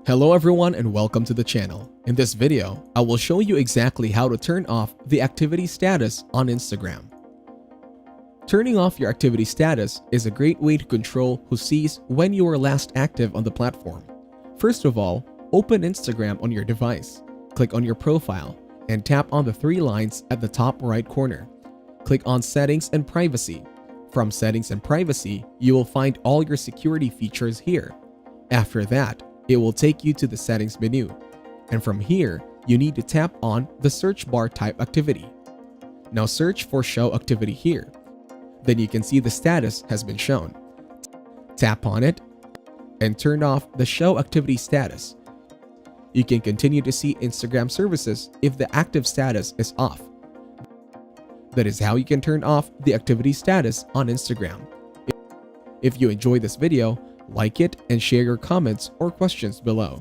Hello everyone and welcome to the channel. In this video, I will show you exactly how to turn off the activity status on Instagram. Turning off your activity status is a great way to control who sees when you were last active on the platform. First of all, open Instagram on your device. Click on your profile and tap on the three lines at the top right corner. Click on Settings and Privacy. From Settings and Privacy, you will find all your security features here. After that, it will take you to the settings menu. And from here, you need to tap on the search bar type activity. Now search for show activity here. Then you can see the status has been shown. Tap on it and turn off the show activity status. You can continue to see Instagram services if the active status is off. That is how you can turn off the activity status on Instagram. If you enjoyed this video, like it and share your comments or questions below.